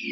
My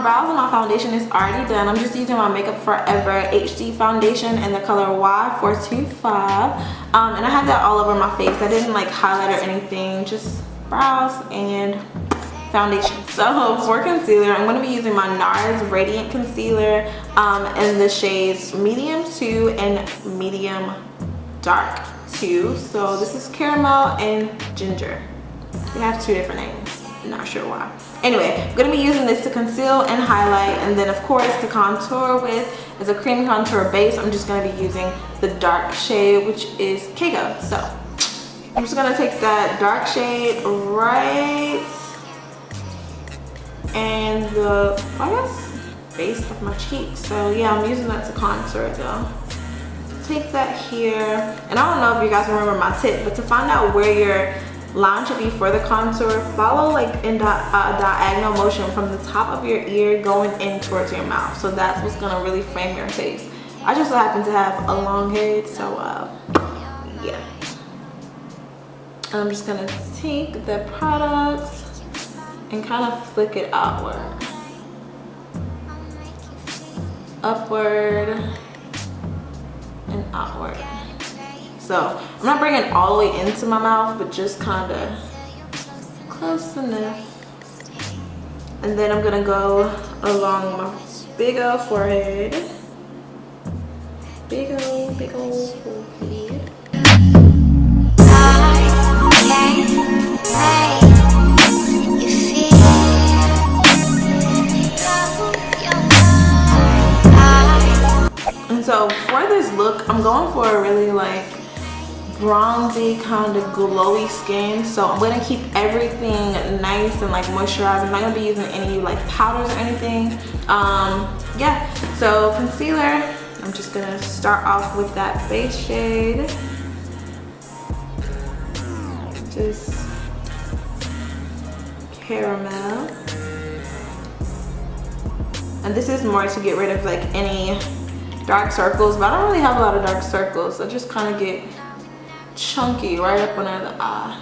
brows and my foundation is already done. I'm just using my Makeupforever HD foundation in the color Y425, and I have that all over my face. I didn't like highlight or anything, just brows and foundation. So for concealer, I'm going to be using my Nars Radiant Concealer in the shades medium 2 and medium dark 2. So this is caramel and ginger. They have two different names. Not sure why. Anyway, I'm going to be using this to conceal and highlight, and then of course to contour with as a creamy contour base. I'm just going to be using the dark shade, which is Cacao. So I'm just going to take that dark shade right and the, I guess, base of my cheek. So yeah, I'm using that to contour though. Take that here, and I don't know if you guys remember my tip, but to find out where your line should be for the contour, follow like in diagonal motion from the top of your ear going in towards your mouth. So that's what's gonna really frame your face. I just so happen to have a long head, so yeah. I'm just gonna take the product and kind of flick it outward, upward, and outward. So I'm not bringing it all the way into my mouth, but just kind of close enough. And then I'm gonna go along my big old forehead. Big old forehead. And so for this look, I'm going for a really like bronzy kind of glowy skin. So I'm gonna keep everything nice and like moisturized. I'm not gonna be using any like powders or anything. Yeah, so concealer, I'm just gonna start off with that base shade. Just caramel, and this is more to get rid of like any dark circles, but I don't really have a lot of dark circles. I just kind of get chunky right up under the eye.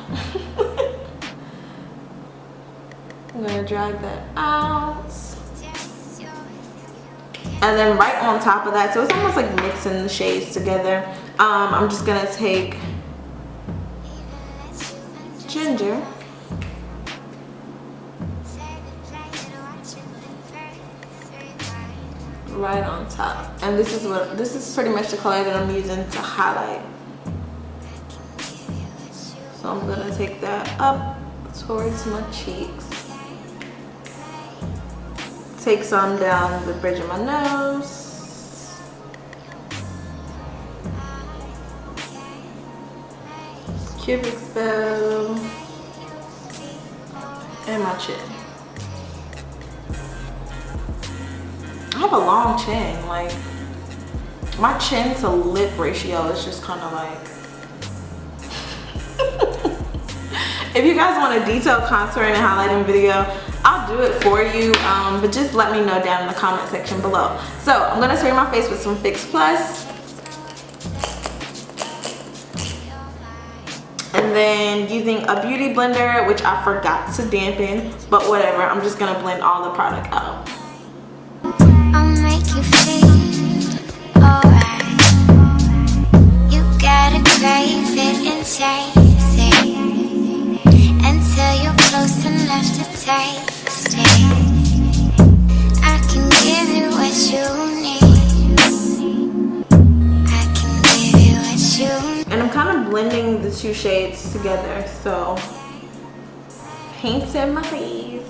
I'm gonna drag that out, and then right on top of that, so it's almost like mixing the shades together. I'm just gonna take ginger, right on top, and this is pretty much the color that I'm using to highlight. So I'm gonna take that up towards my cheeks, take some down the bridge of my nose, cupid's bow, and my chin. I have a long chin, like my chin to lip ratio is just kind of like if you guys want a detailed contouring and highlighting video, I'll do it for you, but just let me know down in the comment section below. So I'm gonna spray my face with some Fix Plus, and then using a beauty blender, which I forgot to dampen, but whatever, I'm just gonna blend all the product out. I'll make you feel alright. You gotta crave it and taste it until you're close enough to taste it. I can give you what you need. I can give you what you need. And I'm kind of blending the two shades together, so paint in my face.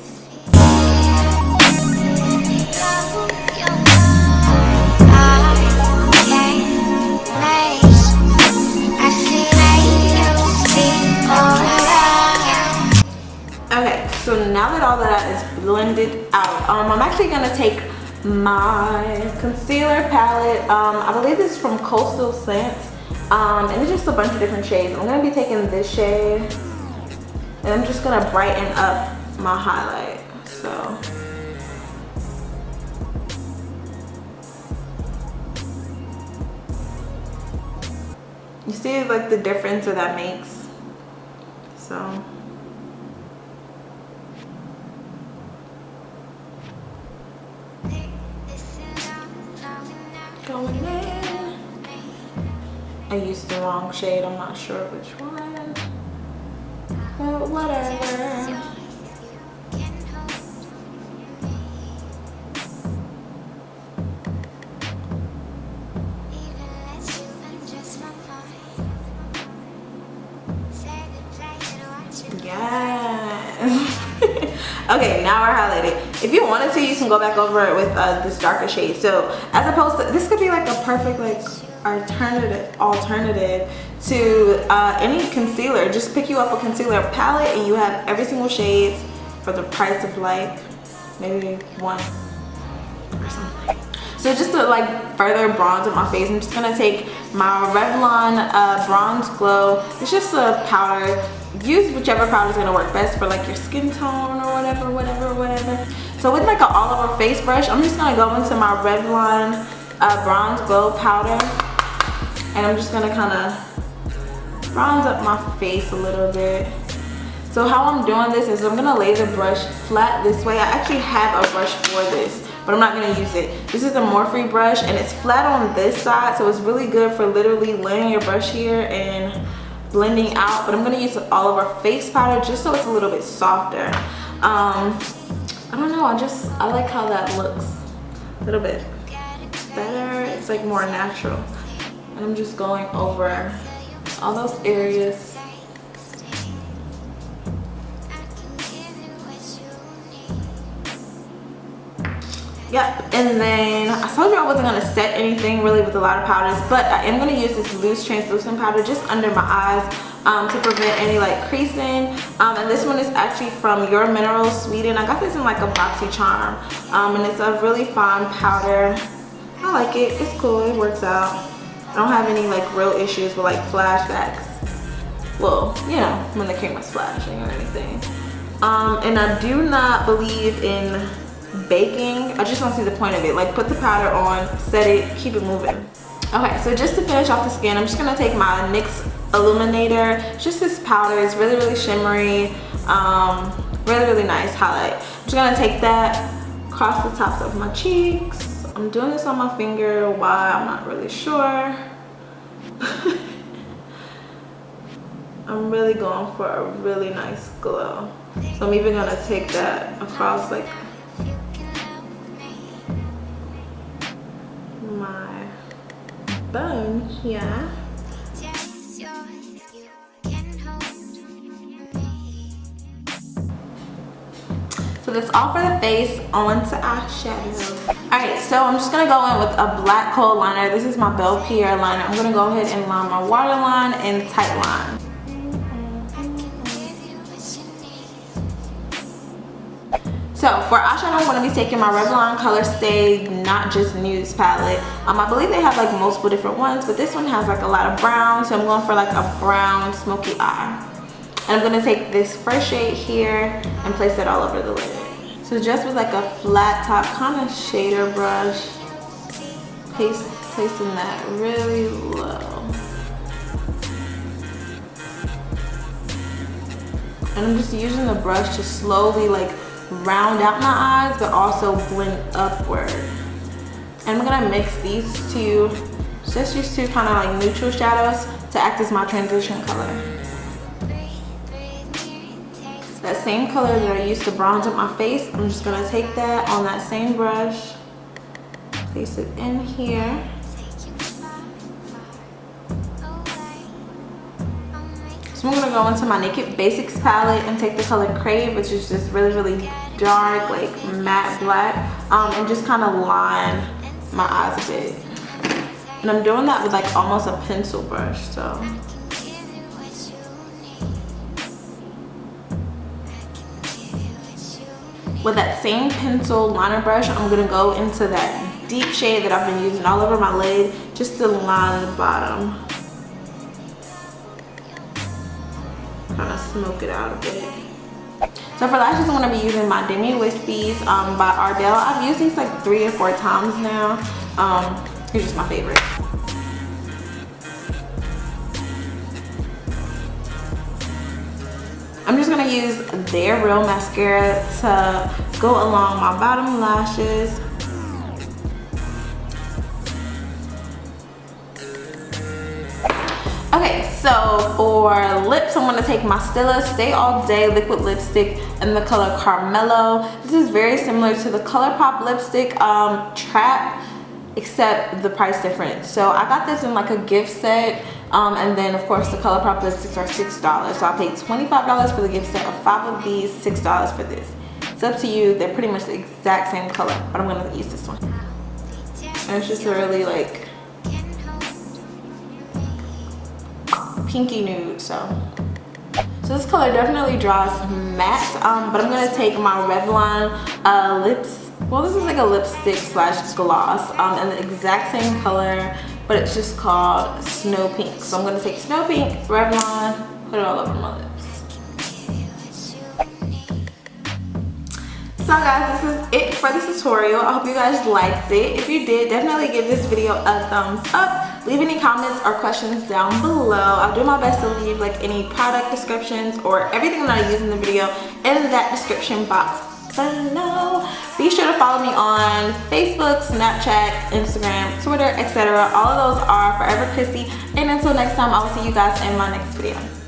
Okay, so now that all of that is blended out, I'm actually gonna take my concealer palette. I believe this is from Coastal Scents, and it's just a bunch of different shades. I'm gonna be taking this shade, And I'm just gonna brighten up my highlight. So you see like the difference that that makes. So going in. I used the wrong shade, I'm not sure which one, but whatever. Yes. Okay, now we're highlighting. If you wanted to, you can go back over it with this darker shade. So as opposed to, this could be like a perfect like alternative to any concealer. Just pick you up a concealer palette and you have every single shade for the price of like maybe one or something. So just to like further bronze up my face, I'm just gonna take my Revlon Bronze Glow. It's just a powder. Use whichever powder is gonna work best for like your skin tone or whatever. So with like an all over face brush, I'm just gonna go into my Revlon Bronze Glow Powder, and I'm just gonna kind of bronze up my face a little bit. So how I'm doing this is I'm gonna lay the brush flat this way. I actually have a brush for this, but I'm not gonna use it. This is a Morphe brush and it's flat on this side, so it's really good for literally laying your brush here and blending out. But I'm gonna use all over face powder just so it's a little bit softer. I don't know, I like how that looks a little bit better. It's like more natural. And I'm just going over all those areas. Yep, and then I told you I wasn't gonna set anything really with a lot of powders, but I am gonna use this loose translucent powder just under my eyes to prevent any like creasing. And this one is actually from Your Minerals, Sweden. I got this in like a boxy charm, and it's a really fine powder. I like it, it's cool, it works out. I don't have any like real issues with like flashbacks. Well, you know, when the camera's flashing or anything. And I do not believe in baking. I just don't see the point of it. Like, put the powder on, set it, keep it moving. Okay, so just to finish off the skin, I'm just gonna take my NYX Illuminator. It's just this powder, it's really shimmery, really nice highlight. I'm just gonna take that across the tops of my cheeks. I'm doing this on my finger. Why? I'm not really sure. I'm really going for a really nice glow. So I'm even gonna take that across like my bone here. So that's all for the face. On to eyeshadow. Alright, so I'm just gonna go in with a black Kohl liner. This is my Pierre liner. I'm gonna go ahead and line my waterline and tight line. So for eyeshadow, I'm going to be taking my Revlon Color Stay Not Just Nude Palette. I believe they have like multiple different ones, but this one has like a lot of brown, so I'm going for like a brown smoky eye. And I'm going to take this first shade here and place it all over the lid. So just with like a flat top kind of shader brush, placing that really low. And I'm just using the brush to slowly like round out my eyes, but also blend upward. And I'm gonna mix these two, just these two kind of like neutral shadows to act as my transition color. That same color that I used to bronze up my face, I'm just gonna take that on that same brush, place it in here. So I'm gonna go into my Naked Basics palette and take the color Crave, which is just really dark, like matte black, and just kind of line my eyes a bit. And I'm doing that with like almost a pencil brush, so. With that same pencil liner brush, I'm gonna go into that deep shade that I've been using all over my lid just to line the bottom. Kind of smoke it out a bit. So for lashes, I'm going to be using my Demi Wispies by Ardell. I've used these like 3 or 4 times now. It's just my favorite. I'm just going to use their Real mascara to go along my bottom lashes. Okay, so for lips, I'm going to take my Stila Stay All Day liquid lipstick in the color Carmello. This is very similar to the ColourPop lipstick Trap, except the price difference. So I got this in like a gift set, and then of course the ColourPop lipsticks are $6. So I paid $25 for the gift set of 5 of these, $6 for this. It's up to you. They're pretty much the exact same color, but I'm going to use this one. And it's just really like pinky nude. So this color definitely draws matte, but I'm going to take my Revlon lips. Well, this is like a lipstick slash gloss, and the exact same color, but it's just called Snow Pink. So I'm going to take Snow Pink, Revlon, put it all over my lips. So guys, this is it for this tutorial. I hope you guys liked it. If you did, definitely give this video a thumbs up. Leave any comments or questions down below. I'll do my best to leave like any product descriptions or everything that I use in the video in that description box below. Be sure to follow me on Facebook, Snapchat, Instagram, Twitter, etc. All of those are Forever Chrissy. And until next time, I will see you guys in my next video.